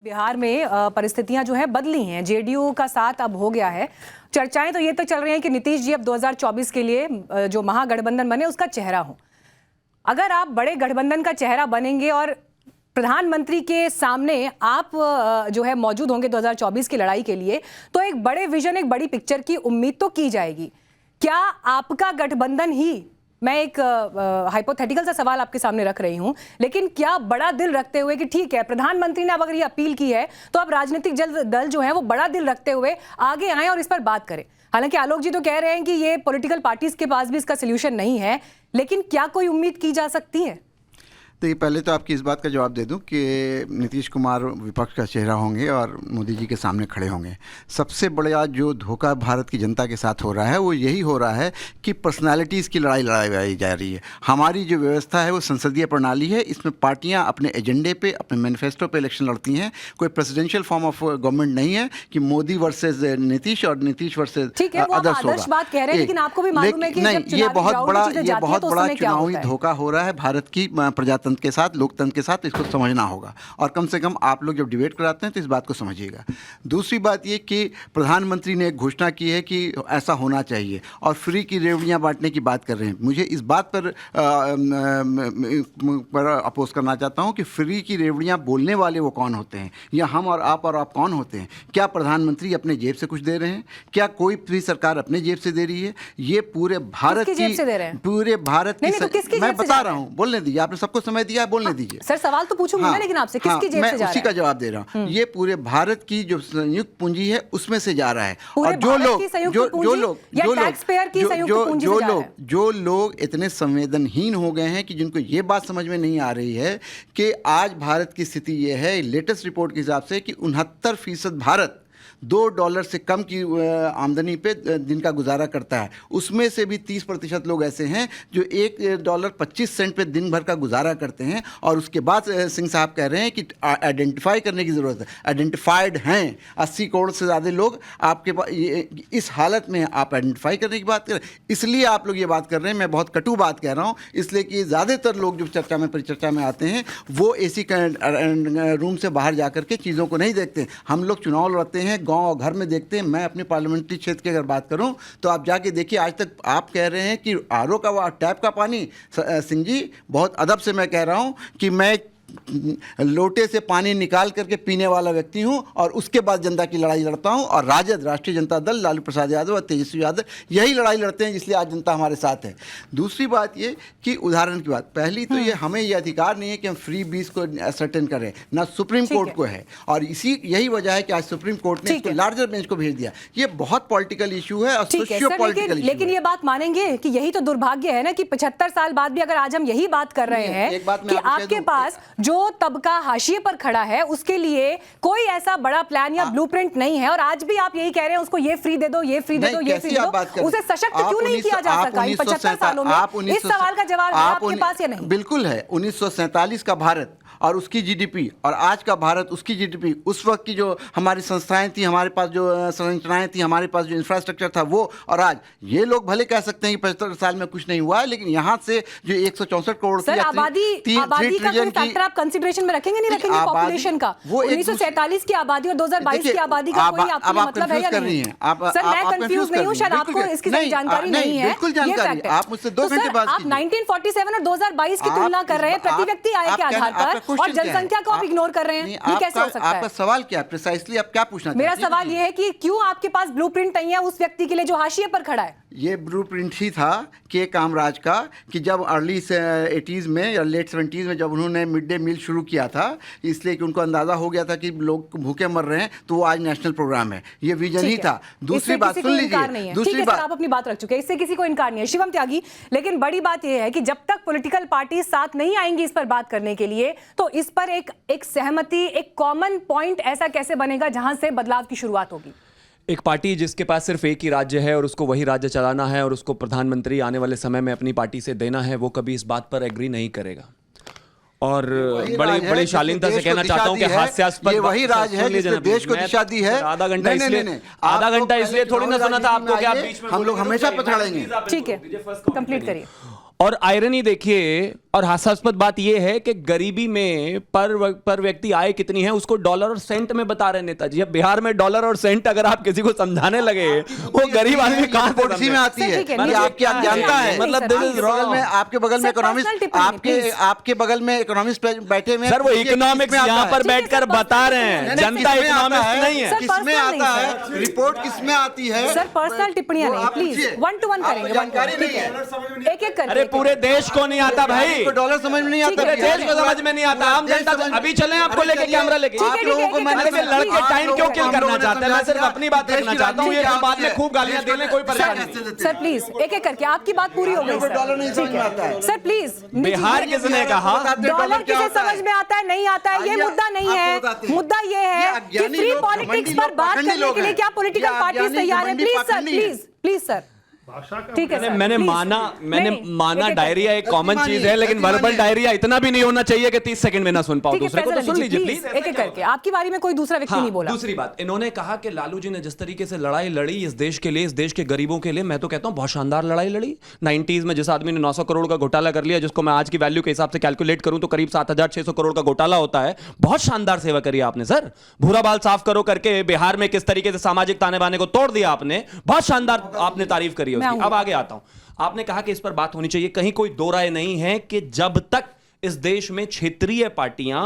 बिहार में परिस्थितियां जो है बदली हैं। जेडीयू का साथ अब हो गया है। चर्चाएं तो ये तक चल रही हैं कि नीतीश जी अब 2024 के लिए जो महागठबंधन बने उसका चेहरा हो। अगर आप बड़े गठबंधन का चेहरा बनेंगे और प्रधानमंत्री के सामने आप जो है मौजूद होंगे 2024 की लड़ाई के लिए, तो एक बड़े विजन, एक बड़ी पिक्चर की उम्मीद तो की जाएगी। क्या आपका गठबंधन ही, मैं एक हाइपोथेटिकल सा सवाल आपके सामने रख रही हूं, लेकिन क्या बड़ा दिल रखते हुए कि ठीक है प्रधानमंत्री ने अब अगर ये अपील की है तो अब राजनीतिक दल जो है वो बड़ा दिल रखते हुए आगे आए और इस पर बात करें। हालांकि आलोक जी तो कह रहे हैं कि ये पॉलिटिकल पार्टीज के पास भी इसका सोल्यूशन नहीं है, लेकिन क्या कोई उम्मीद की जा सकती है? देखिए, पहले तो आपकी इस बात का जवाब दे दूं कि नीतीश कुमार विपक्ष का चेहरा होंगे और मोदी जी के सामने खड़े होंगे। सबसे बड़ा जो धोखा भारत की जनता के साथ हो रहा है वो यही हो रहा है कि पर्सनालिटीज़ की लड़ाई जा रही है। हमारी जो व्यवस्था है वो संसदीय प्रणाली है, इसमें पार्टियां अपने एजेंडे पे, अपने मैनिफेस्टो पे इलेक्शन लड़ती हैं। कोई प्रेसिडेंशियल फॉर्म ऑफ गवर्नमेंट नहीं है कि मोदी वर्सेज नीतीश और नीतीश वर्सेज अदर्स होगा। बात कह रहे हैं, लेकिन आपको भी मालूम है कि नहीं, ये बहुत बड़ा चुनावी धोखा हो रहा है भारत की प्रजातंत्र के साथ, लोकतंत्र के साथ। इसको समझना होगा और कम से कम आप लोग जब डिबेट कराते हैं तो इस बात को समझिएगा। दूसरी बात ये कि प्रधानमंत्री ने एक घोषणा की है कि ऐसा होना चाहिए और फ्री की रेवड़ियां बांटने की बात कर रहे हैं। मुझे इस बात पर अपोज करना चाहता हूं कि फ्री की रेवड़ियां बोलने वाले वो कौन होते हैं, या हम और आप कौन होते हैं? क्या प्रधानमंत्री अपने जेब से कुछ दे रहे हैं? क्या कोई भी सरकार अपने जेब से दे रही है? ये पूरे भारत की, पूरे भारत की, मैं बता रहा हूं, बोलने दीजिए, आपने सबको समय दिया, बोलने दीजिए। सर सवाल तो पूछूंगी ना, लेकिन आपसे किसकी जेब से जा रहा है? मैं उसी का जवाब दे रहा हूं। ये पूरे भारत की जो संयुक्त पूंजी है उसमें से जा रहा है। और जो लोग इतने संवेदनहीन हो गए हैं कि जिनको ये बात समझ में नहीं आ रही है कि आज भारत की स्थिति ये है, लेटेस्ट रिपोर्ट के हिसाब से, कि 69% भारत $2 से कम की आमदनी पे दिन का गुजारा करता है। उसमें से भी 30% लोग ऐसे हैं जो $1.25 पे दिन भर का गुजारा करते हैं। और उसके बाद सिंह साहब कह रहे हैं कि आइडेंटिफाई करने की ज़रूरत है। आइडेंटिफाइड हैं 80 करोड़ से ज़्यादा लोग आपके पास। इस हालत में आप आइडेंटिफाई करने की बात करें, इसलिए आप लोग ये बात कर रहे हैं। मैं बहुत कटु बात कह रहा हूँ, इसलिए कि ज़्यादातर लोग जो चर्चा में परिचर्चा में आते हैं वो AC रूम से बाहर जा कर के चीज़ों को नहीं देखते। हम लोग चुनाव लड़ते हैं, गांव और घर में देखते हैं। मैं अपने पार्लियामेंट्री क्षेत्र की अगर बात करूं तो आप जाके देखिए, आज तक आप कह रहे हैं कि RO का टैप का पानी, सिंह जी बहुत अदब से मैं कह रहा हूं कि मैं लोटे से पानी निकाल करके पीने वाला व्यक्ति हूं और उसके बाद जनता की लड़ाई लड़ता हूं। और राजद, राष्ट्रीय जनता दल, लालू प्रसाद यादव और तेजस्वी यादव यही लड़ाई लड़ते हैं, इसलिए आज जनता हमारे साथ है। दूसरी बात ये कि उदाहरण की बात, पहली तो ये हमें ये अधिकार नहीं है कि हम फ्री बीस को असर्टेन करें, ना सुप्रीम कोर्ट को है। और यही वजह है कि आज सुप्रीम कोर्ट ने इसको लार्जर बेंच को भेज दिया। ये बहुत पॉलिटिकल इशू है और सोशियो पॉलिटिकल इशू। लेकिन ये बात मानेंगे कि यही तो दुर्भाग्य है ना कि 75 साल बाद भी अगर आज हम यही बात कर रहे हैं कि आपके पास जो तबका हाशिए पर खड़ा है उसके लिए कोई ऐसा बड़ा प्लान या ब्लूप्रिंट नहीं है, और आज भी आप यही कह रहे हैं उसको ये फ्री दे दो, ये फ्री दे दो, ये फ्री दे दो। उसे सशक्त क्यों नहीं किया जा सका इन 75 सालों में? इस सवाल का जवाब है आपके पास या नहीं? बिल्कुल है। 1947 का भारत और उसकी GDP और आज का भारत उसकी GDP, उस वक्त की जो हमारी संस्थाएं थी, हमारे पास जो संरचनाएं थी, हमारे पास जो इंफ्रास्ट्रक्चर था वो, और आज ये लोग भले कह सकते हैं कि 75 साल में कुछ नहीं हुआ है, लेकिन यहाँ से जो 164 करोड़ की आबादी का कोई फैक्टर आप कंसीडरेशन में रखेंगे नहीं रखेंगे? पॉपुलेशन का 1947 की आबादी और 2022 की आबादी का कोई आपको मतलब है या नहीं? सर मैं कंफ्यूज नहीं हूं, शायद आपको इसकी सही जानकारी नहीं है। बिल्कुल जानकारी, आप मुझसे 2 घंटे बाद आप 1947 और 2022 की तुलना कर रहे हैं प्रति व्यक्ति आय के आधार पर, और जनसंख्या को आप इग्नोर कर रहे हैं। ये कैसे हो सकता है? आपका सवाल क्या है प्रिसाइसली, आप क्या पूछना चाहते हैं? मेरा सवाल ये है कि क्यों आपके पास ब्लूप्रिंट नहीं है उस व्यक्ति के लिए जो हाशिए पर खड़ा है? ये ब्लूप्रिंट ही था के कामराज का कि जब अर्ली 80s में या लेट 70s में जब उन्होंने मिड डे मील शुरू किया था, इसलिए कि उनको अंदाजा हो गया था कि लोग भूखे मर रहे हैं, तो वो आज नेशनल प्रोग्राम है। ये विजन ही था। दूसरी बात सुन लीजिए, दूसरी बात, आप अपनी बात रख चुके हैं, इससे किसी को इनकार नहीं है। शिवम त्यागी, लेकिन बड़ी बात यह है कि जब तक पॉलिटिकल पार्टी साथ नहीं आएंगी इस पर बात करने के लिए, तो इस पर एक सहमति, एक कॉमन पॉइंट ऐसा कैसे बनेगा जहां से बदलाव की शुरुआत होगी? एक पार्टी जिसके पास सिर्फ एक ही राज्य है और उसको वही राज्य चलाना है और उसको प्रधानमंत्री आने वाले समय में अपनी पार्टी से देना है, वो कभी इस बात पर एग्री नहीं करेगा। और बड़ी शालीनता से कहना चाहता हूं कि हास्यास्पद वही राज है जिसने देश को दिशा दी है। आधा घंटा इसलिए थोड़ी ना सुना था आपको कि आप बीच में हम लोग हमेशा पछाड़ेंगे। ठीक है, कंप्लीट करिए। और आयरनी देखिए, और हास्यास्पद बात यह है कि गरीबी में पर व्यक्ति आय कितनी है उसको डॉलर और सेंट में बता रहे नेताजी। अब बिहार में डॉलर और सेंट अगर आप किसी को समझाने लगे, वो गरीब आदमी कहां से पॉलिसी में आती है? ये आपकी अज्ञानता है। मतलब आपके बगल में इकोनॉमिस्ट, आपके बगल में इकोनॉमिस्ट बैठे हुए हैं सर, वो इकोनॉमिक्स यहाँ पर बैठकर बता रहे हैं, जनता इकोनॉमिक्स नहीं है। किसमें आता है रिपोर्ट, किसमें आती है सर? पर्सनल टिप्पणियां नहीं, प्लीज 1 to 1 करेंगे, जानकारी नहीं है। एक एक करके। अरे पूरे देश को नहीं आता भाई, डॉलर समझ में नहीं आता, पूरे देश को समझ में नहीं आता। आम जनता को अभी चले आपको लेके कैमरा लेके, आप लोगों को मैंने लड़के टाइम क्यों किल करना चाहते हैं? मैं सिर्फ अपनी बात रखना चाहता हूँ, ये बाद में खूब गालियां देने कोई परेशानी नहीं। सर प्लीज एक एक करके, आपकी बात पूरी हो गई डॉलर नहीं समझ में आता है। Sir please. बिहार किसने कहा डॉलर किसे समझ में आता है नहीं आता है, ये मुद्दा नहीं है। मुद्दा ये है कि फ्री पॉलिटिक्स पर बात करने के लिए क्या पॉलिटिकल पार्टीज तैयार है? प्लीज सर, प्लीज सर, ठीक है सर। मैंने माना डायरिया एक कॉमन चीज है, लेकिन वर्बल डायरिया इतना भी नहीं होना चाहिए कि 30 सेकंड में ना सुन पाओ दूसरे को। तो सुन लीजिए प्लीज एक एक करके। आपकी बारी में कोई दूसरा व्यक्ति नहीं बोला। दूसरी बात, इन्होंने कहा कि लालू जी ने जिस तरीके से लड़ाई लड़ी इस देश के लिए, इस देश के गरीबों के लिए, मैं तो कहता हूं बहुत शानदार लड़ाई लड़ी। 90s में जिस आदमी ने 900 करोड़ का घोटाला कर लिया, जिसको मैं आज की वैल्यू के हिसाब से कैलकुलेट करूं तो करीब 7600 करोड़ का घोटाला होता है, बहुत शानदार सेवा करी आपने सर। भूरा बाल साफ करो करके बिहार में किस तरीके से सामाजिक ताने बाने को तोड़ दिया आपने, बहुत शानदार आपने तारीफ करी है उसकी। अब आगे आता हूं। आपने कहा कि इस पर बात होनी चाहिए, कहीं कोई दो राय नहीं है कि जब तक इस देश में क्षेत्रीय पार्टियां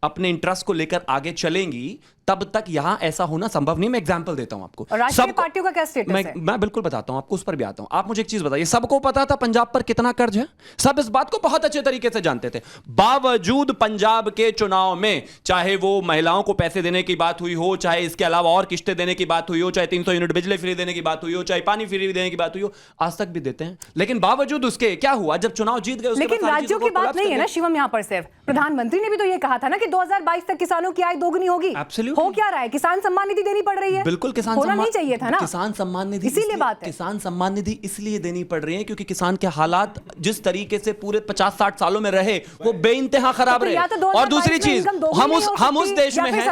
अपने इंटरेस्ट को लेकर आगे चलेंगी तब तक यहां ऐसा होना संभव नहीं। मैं एग्जांपल देता हूं आपको। राष्ट्रीय पार्टियों का क्या स्टेटस है? मैं बिल्कुल बताता हूं आपको, उस पर भी आता हूं। आप मुझे एक चीज बताइए, सबको पता था पंजाब पर कितना कर्ज है, सब इस बात को बहुत अच्छे तरीके से जानते थे। बावजूद पंजाब के चुनाव में, चाहे वो महिलाओं को पैसे देने की बात हुई हो, चाहे इसके अलावा और किस्तें देने की बात हुई हो, चाहे 300 यूनिट बिजली फ्री देने की बात हुई हो, चाहे पानी फ्री देने की बात हुई हो, आज तक भी देते हैं। लेकिन बावजूद उसके क्या हुआ, जब चुनाव जीत गए, लेकिन राज्यों की बात नहीं है ना शिवम यहाँ पर। सिर्फ प्रधानमंत्री ने भी तो ये कहा था ना कि 2022 तक किसानों की आय दोगुनी होगी। हो क्या रहा है? किसान सम्मान निधि देनी पड़ रही है। बिल्कुल, किसान होना सम्मान नहीं चाहिए था ना। किसान सम्मान निधि इसीलिए बात है। किसान सम्मान निधि इसलिए देनी पड़ रही है क्योंकि किसान के हालात जिस तरीके से पूरे 50-60 सालों में रहे वो बेइंतहा खराब रहे। और दूसरी चीज, हम उस देश में हैं,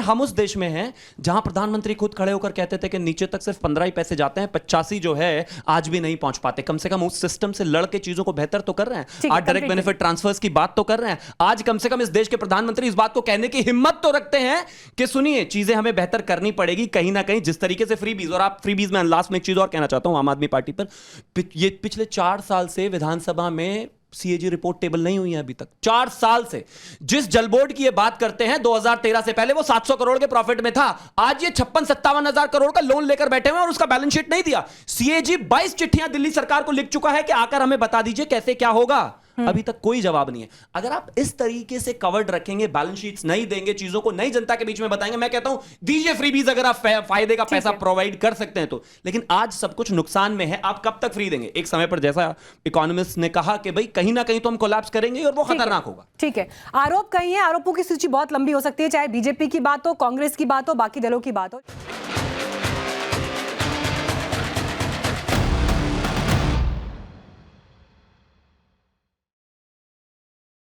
हम उस देश में हैं जहां प्रधानमंत्री खुद खड़े होकर कहते थे कि नीचे तक सिर्फ 15 ही पैसे जाते हैं, 85 जो है आज भी नहीं पहुंच पाते। कम से कम उस सिस्टम से लड़के चीजों को बेहतर तो कर रहे हैं। आज डायरेक्ट बेनिफिट ट्रांसफर्स की बात तो कर रहे हैं। आज कम से कम इस देश के प्रधानमंत्री इस बात को कहने की हिम्मत तो रखते हैं कि सुनिए चीजें हमें बेहतर करनी पड़ेगी कहीं ना कहीं। जिस तरीके से फ्रीबीज, और आप फ्रीबीज में लास्ट में एक चीज और कहना चाहता हूं आम आदमी पार्टी पर, ये पिछले 4 साल से विधानसभा में सीएजी रिपोर्ट टेबल नहीं हुई है अभी तक। 4 साल से जिस जल बोर्ड की ये बात करते हैं, 2013 से पहले वो 700 करोड़ के प्रॉफिट में था, आज ये 56-57 हजार करोड़ का लोन लेकर बैठे हुए और उसका बैलेंस शीट नहीं दिया। सीएजी 22 चिट्ठियां दिल्ली सरकार को लिख चुका है कि आकर हमें बता दीजिए कैसे क्या होगा। अभी तक कोई जवाब नहीं है। अगर आप इस तरीके से कवर्ड रखेंगे, बैलेंस शीट्स नहीं देंगे, चीजों को नई जनता के बीच में बताएंगे, मैं कहता हूं दीजिए फ्रीबीज अगर आप फायदे का पैसा प्रोवाइड कर सकते हैं तो। लेकिन आज सब कुछ नुकसान में है, आप कब तक फ्री देंगे? एक समय पर जैसा इकोनॉमिस्ट ने कहा कि भाई कहीं ना कहीं तो हम कोलैप्स करेंगे और वो खतरनाक होगा। ठीक है, आरोप कहीं है, आरोपों की सूची बहुत लंबी हो सकती है, चाहे बीजेपी की बात हो, कांग्रेस की बात हो, बाकी दलों की बात हो।